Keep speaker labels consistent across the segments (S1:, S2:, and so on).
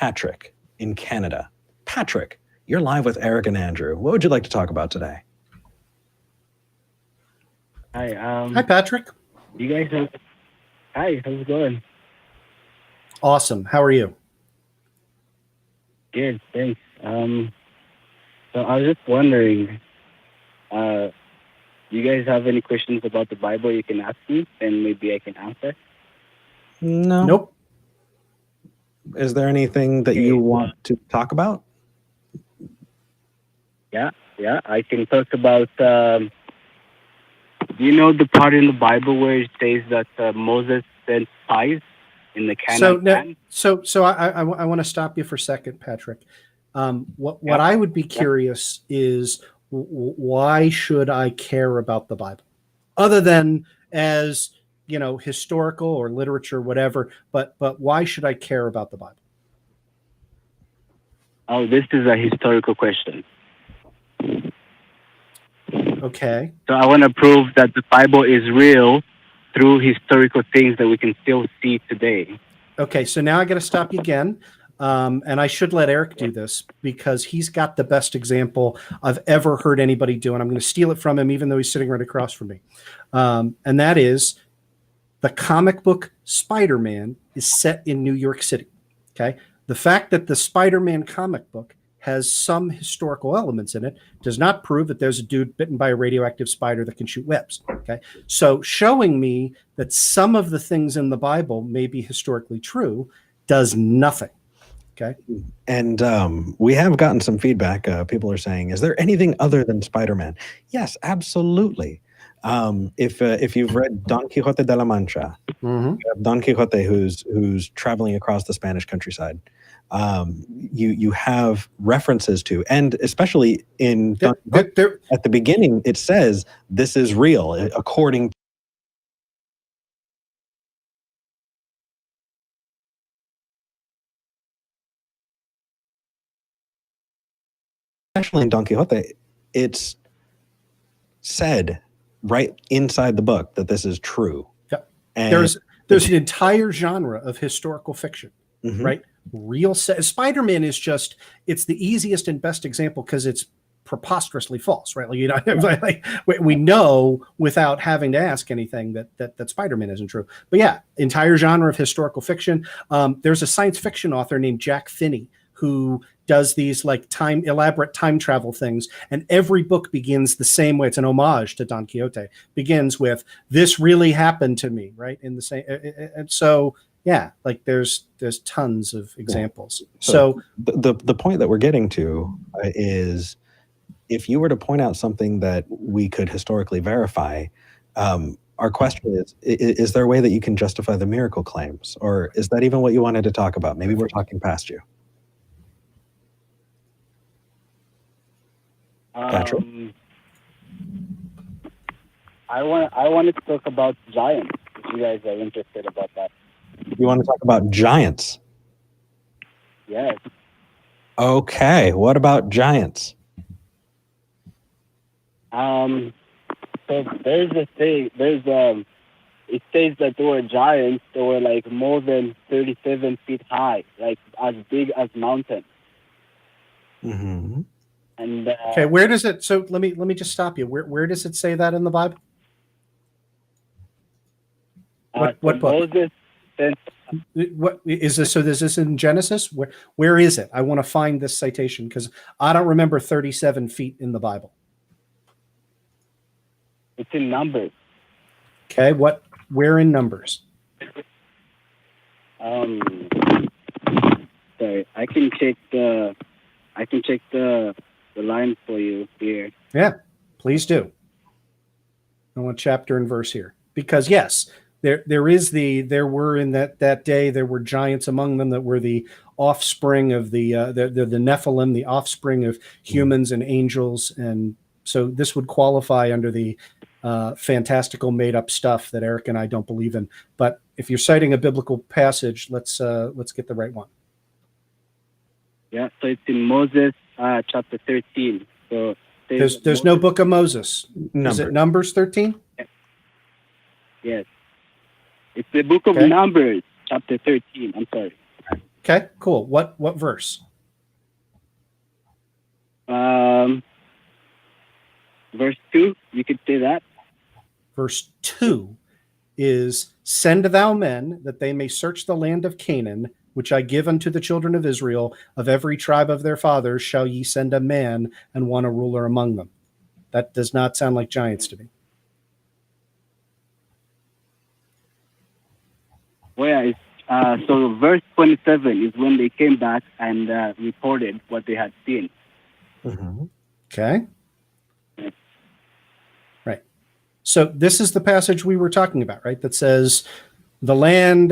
S1: Patrick in Canada. Patrick, you're live with Eric and Andrew. What would you like to talk about today?
S2: Hi,
S3: Hi, Patrick.
S2: you guys have, hi, how's it going?
S3: Awesome. How are you?
S2: Good, thanks. So I was just wondering, you guys have any questions about the Bible you can ask me, and maybe I can answer?
S1: No.
S3: Nope.
S1: Is there anything that you want to talk about?
S2: Yeah, I can talk about, do you know the part in the Bible where it says that Moses sent spies in the Canaan land?
S3: So I want to stop you for a second, Patrick. What I would be curious is why should I care about the Bible, other than as historical or literature, whatever. But why should I care about the Bible?
S2: Oh, this is a historical question.
S3: Okay.
S2: So I want to prove that the Bible is real through historical things that we can still see today.
S3: Okay, so now I got to stop you again. And I should let Eric do this because he's got the best example I've ever heard anybody do. And I'm going to steal it from him, even though he's sitting right across from me. And that is the comic book Spider-Man is set in New York City. Okay. The fact that the Spider-Man comic book has some historical elements in it does not prove that there's a dude bitten by a radioactive spider that can shoot webs. Okay. So showing me that some of the things in the Bible may be historically true does nothing. Okay.
S1: And we have gotten some feedback. People are saying, is there anything other than Spider-Man? Yes, absolutely. If you've read Don Quixote de la Mancha, you have Don Quixote who's traveling across the Spanish countryside. You have references to, and especially in Don Quixote, at the beginning, it says this is real according. Especially in Don Quixote, it's said right inside the book that this is true.
S3: Yeah. And there's an entire genre of historical fiction, right? Real Spider-Man is just, it's the easiest and best example because it's preposterously false, right? Like, we know without having to ask anything that Spider-Man isn't true. But yeah, entire genre of historical fiction. There's a science fiction author named Jack Finney who does these like elaborate time travel things, and every book begins the same way. It's an homage to Don Quixote. Begins with "This really happened to me," right? In the same, and so yeah, like there's tons of examples. So
S1: the point that we're getting to is, if you were to point out something that we could historically verify, our question is there a way that you can justify the miracle claims, or is that even what you wanted to talk about? Maybe we're talking past you. Patrick?
S2: I wanted to talk about giants, if you guys are interested about that.
S1: You want to talk about giants?
S2: Yes.
S1: Okay, what about giants?
S2: So there's a thing, it says that there were giants that were like more than 37 feet high, like as big as mountains.
S1: Mm-hmm.
S2: And
S3: okay, where does it? So let me just stop you. Where does it say that in the Bible? What book?
S2: Moses sent,
S3: what is this? So is this in Genesis? Where is it? I want to find this citation because I don't remember 37 feet in the Bible.
S2: It's in Numbers.
S3: Okay, where in Numbers?
S2: Sorry, I can check the line for you here.
S3: Yeah, please do. I want chapter and verse here because yes, there were in that day there were giants among them that were the offspring of the Nephilim, the offspring of humans and angels, and so this would qualify under the fantastical made up stuff that Eric and I don't believe in. But if you're citing a biblical passage, let's get the right one.
S2: Yeah, so it's in Moses chapter 13. So
S3: there's no book of Moses.
S1: Numbers.
S3: Is it Numbers 13?
S2: Yes. It's the book of Numbers, chapter 13. I'm sorry.
S3: Okay, cool. What verse?
S2: Verse 2, you could say that.
S3: Verse 2 is, "Send thou men, that they may search the land of Canaan, which I give unto the children of Israel. Of every tribe of their fathers shall ye send a man, and one a ruler among them." That does not sound like giants to me.
S2: Where so verse 27 is when they came back and reported what they had seen.
S3: Mm-hmm. Okay. Right. So this is the passage we were talking about, right? That says the land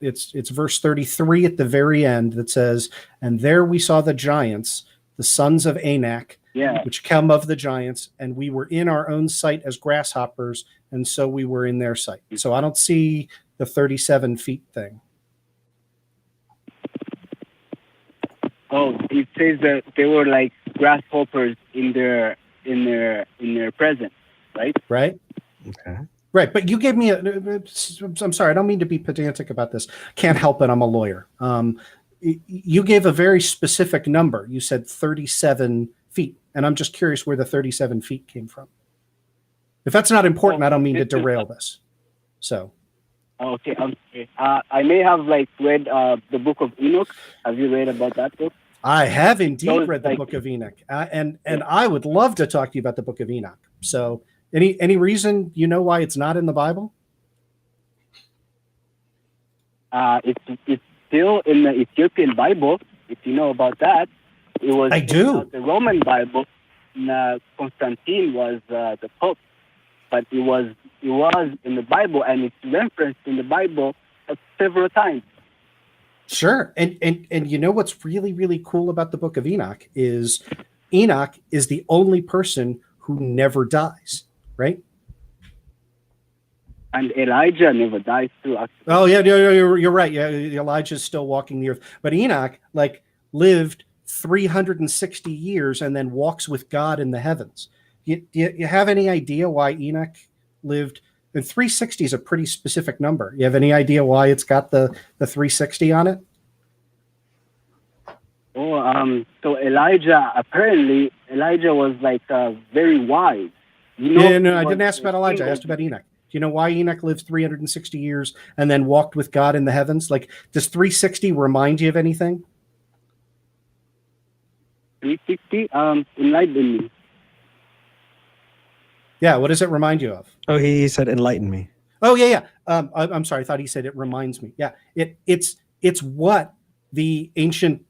S3: it's verse 33 at the very end that says, "And there we saw the giants, the sons of Enoch, which come of the giants, and we were in our own sight as grasshoppers, and so we were in their sight." So I don't see the 37 feet thing.
S2: Oh, it says that they were like grasshoppers in their presence, right?
S3: Right.
S1: Okay.
S3: Right, but you gave me I'm sorry, I don't mean to be pedantic about this. Can't help it, I'm a lawyer. You gave a very specific number. You said 37 feet, and I'm just curious where the 37 feet came from. If that's not important, I don't mean to derail this. So.
S2: Okay. I may have like read the Book of Enoch. Have you read about that book?
S3: I have indeed read the Book of Enoch, and I would love to talk to you about the Book of Enoch. So, any reason you know why it's not in the Bible?
S2: It's still in the Ethiopian Bible. If you know about that, it was.
S3: I do.
S2: The Roman Bible. Constantine was the Pope, but it was in the Bible, and it's referenced in the Bible several times.
S3: Sure. And you know what's really, really cool about the Book of Enoch is the only person who never dies, right?
S2: And Elijah never dies too, actually.
S3: Oh, yeah, you're right. Yeah, Elijah's still walking the earth. But Enoch, like, lived 360 years and then walks with God in the heavens. You have any idea why Enoch lived? And 360 is a pretty specific number. You have any idea why it's got the 360 on it?
S2: Oh, so Elijah was like very wise. You know,
S3: no, I didn't ask about Elijah. I asked about Enoch. Do you know why Enoch lived 360 years and then walked with God in the heavens? Like, does 360 remind you of anything?
S2: 360? Enlighten me.
S3: Yeah, what does it remind you of?
S1: Oh, he said, "Enlighten me."
S3: Oh, yeah. I'm sorry. I thought he said it reminds me. Yeah, it's what the ancient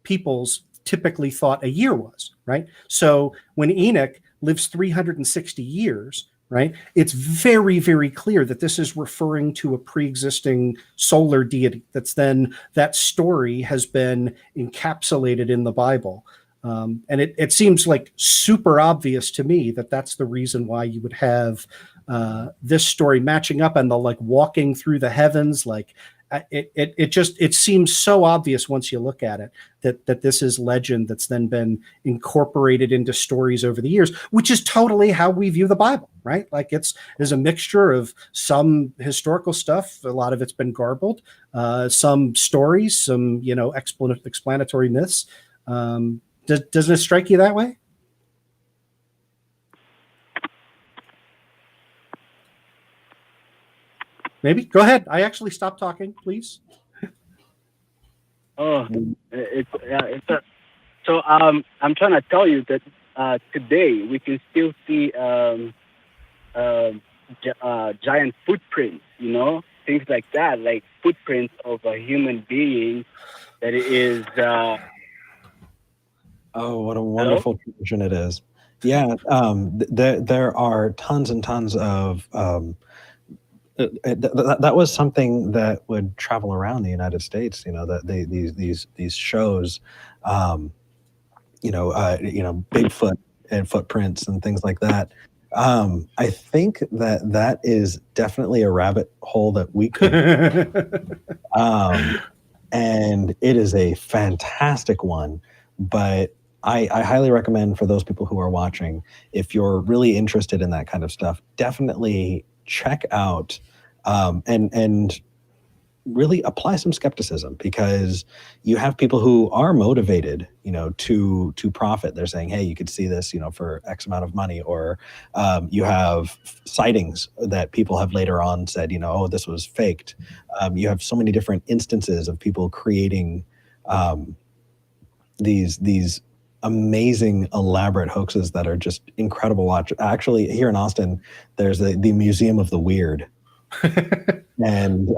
S3: peoples typically thought a year was, right? So when Enoch lives 360 years, right, it's very, very clear that this is referring to a pre-existing solar deity. That story has been encapsulated in the Bible. And it seems like super obvious to me that that's the reason why you would have this story matching up and the like walking through the heavens. Like it seems so obvious once you look at it that this is legend that's then been incorporated into stories over the years, which is totally how we view the Bible, right? Like there's a mixture of some historical stuff. A lot of it's been garbled, some stories, some, explanatory myths. Doesn't it strike you that way? Maybe. Go ahead. I actually stopped talking, please.
S2: Oh, so I'm trying to tell you that today we can still see giant footprints, things like that, like footprints of a human being that is.
S1: Oh, what a wonderful tradition it is. Yeah, there are tons and tons of that was something that would travel around the United States. These shows, Bigfoot and footprints and things like that. I think that is definitely a rabbit hole that we could, and it is a fantastic one. But I highly recommend for those people who are watching, if you're really interested in that kind of stuff, definitely check out and really apply some skepticism, because you have people who are motivated, to profit. They're saying, hey, you could see this, for X amount of money, or you have sightings that people have later on said, oh, this was faked. You have so many different instances of people creating these amazing, elaborate hoaxes that are just incredible watch. Actually, here in Austin, there's the Museum of the Weird. And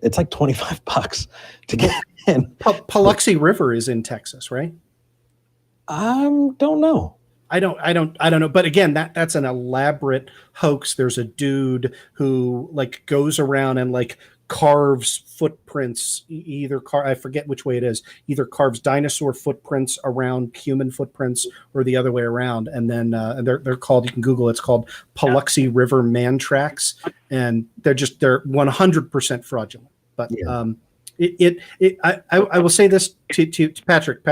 S1: it's like $25 to get in.
S3: Paluxy River is in Texas, right?
S1: Don't know.
S3: I don't know. But again, that's an elaborate hoax. There's a dude who like goes around and like carves footprints, I forget which way it is, either carves dinosaur footprints around human footprints or the other way around. And then they're called, you can Google, it's called Paluxy River Man Tracks. And they're 100% fraudulent. But I will say this to Patrick,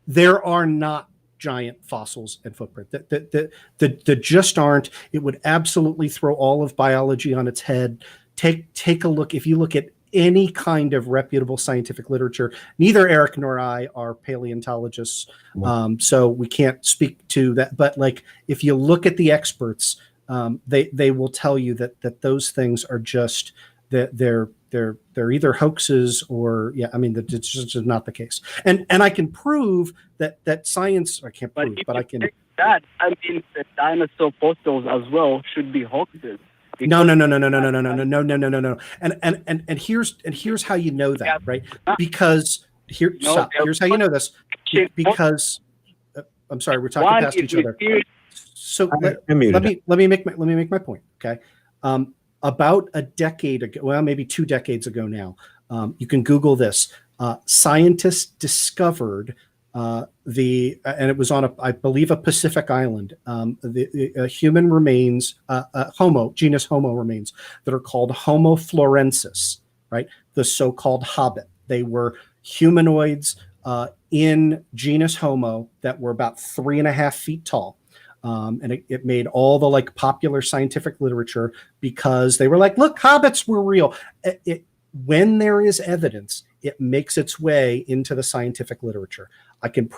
S3: there are not giant fossils and footprint that just aren't. It would absolutely throw all of biology on its head. Take a look. If you look at any kind of reputable scientific literature, neither Eric nor I are paleontologists, so we can't speak to that. But like, if you look at the experts, they will tell you that those things are just they're either hoaxes or it's just not the case. And I can prove that science. I can't prove, but I can.
S2: That the dinosaur fossils as well should be hoaxes.
S3: No. And here's how you know that, right? Because here's how you know this. Because I'm sorry, we're talking past each other. So let me make my point. Okay. About a decade ago, well, maybe 2 decades ago now, you can Google this. Scientists discovered and it was on I believe a Pacific island, the human remains, genus Homo remains that are called Homo florensis, right? The so-called hobbit. They were humanoids in genus Homo that were about 3.5 feet tall. And it made all the like popular scientific literature because they were like, look, hobbits were real. When there is evidence, it makes its way into the scientific literature. I can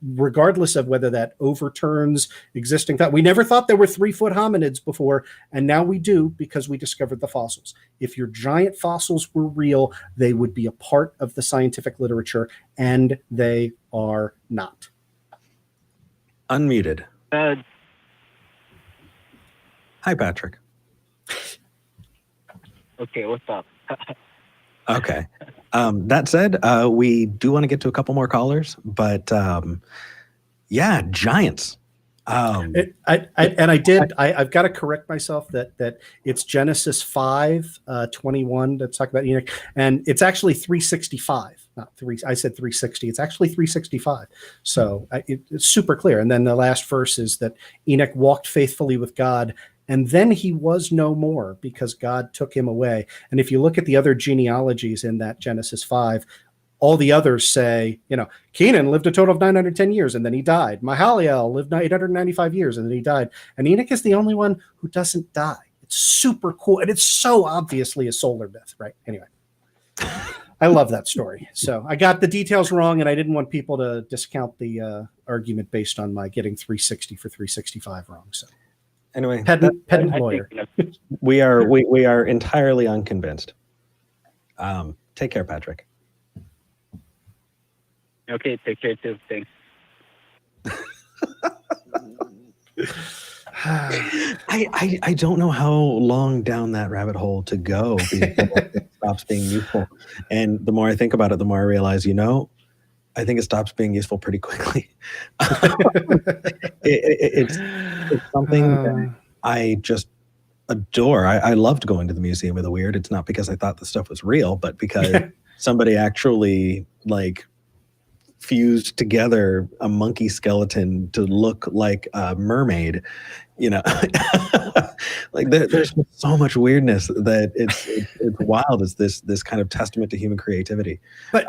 S3: regardless of whether that overturns existing thought. We never thought there were 3-foot hominids before, and now we do because we discovered the fossils. If your giant fossils were real, they would be a part of the scientific literature, and they are not.
S1: Unmuted. Hi, Patrick.
S2: Okay, what's up?
S1: Okay. That said, we do want to get to a couple more callers, but giants.
S3: I've got to correct myself that it's Genesis 5:21 that's talking about Enoch, and it's actually 365, not 3. I said 360. It's actually 365. So it's super clear. And then the last verse is that Enoch walked faithfully with God, and then he was no more because God took him away. And if you look at the other genealogies in that Genesis 5, all the others say, Kenan lived a total of 910 years and then he died. Mahaliel lived 895 years and then he died. And Enoch is the only one who doesn't die. It's super cool. And it's so obviously a solar myth, right? Anyway, I love that story. So I got the details wrong and I didn't want people to discount the argument based on my getting 360 for 365 wrong. So
S1: anyway,
S3: pedant lawyer.
S1: We are entirely unconvinced. Take care, Patrick.
S2: Okay, take care too. Thanks.
S1: I don't know how long down that rabbit hole to go before it stops being useful. And the more I think about it, the more I realize, I think it stops being useful pretty quickly. It's something that I just adore. I loved going to the Museum of the Weird. It's not because I thought the stuff was real, but because somebody actually fused together a monkey skeleton to look like a mermaid. There's so much weirdness that it's wild. It's this kind of testament to human creativity.
S3: But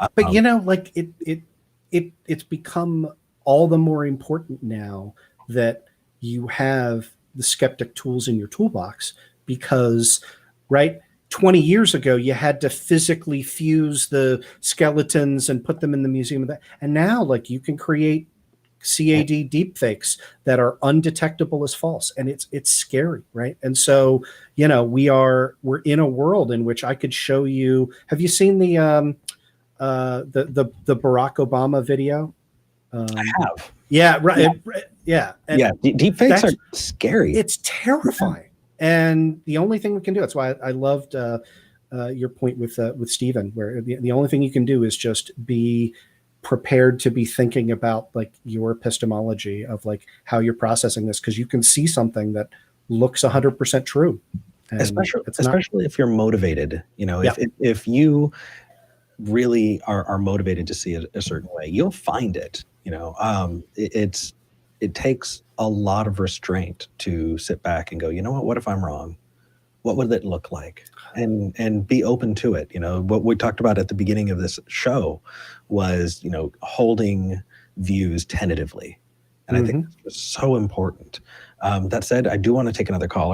S3: it's become all the more important now that you have the skeptic tools in your toolbox because, right, 20 years ago, you had to physically fuse the skeletons and put them in the museum of that. And now, like, you can create CAD deepfakes that are undetectable as false, and it's scary, right? And so, you know, we're in a world in which I could show you. Have you seen the Barack Obama video?
S1: I have.
S3: Yeah, right. Yeah. And
S1: yeah. Deepfakes are scary.
S3: It's terrifying. And the only thing we can do, that's why I loved your point with Stephen, where the only thing you can do is just be prepared to be thinking about like your epistemology of like how you're processing this, because you can see something that looks 100% true.
S1: Especially if you're motivated, you know, if you really are motivated to see it a certain way, you'll find it. You know, it takes a lot of restraint to sit back and go, you know what if I'm wrong? What would it look like? And be open to it. You know, what we talked about at the beginning of this show was, you know, holding views tentatively. And I think that's so important. That said, I do want to take another caller.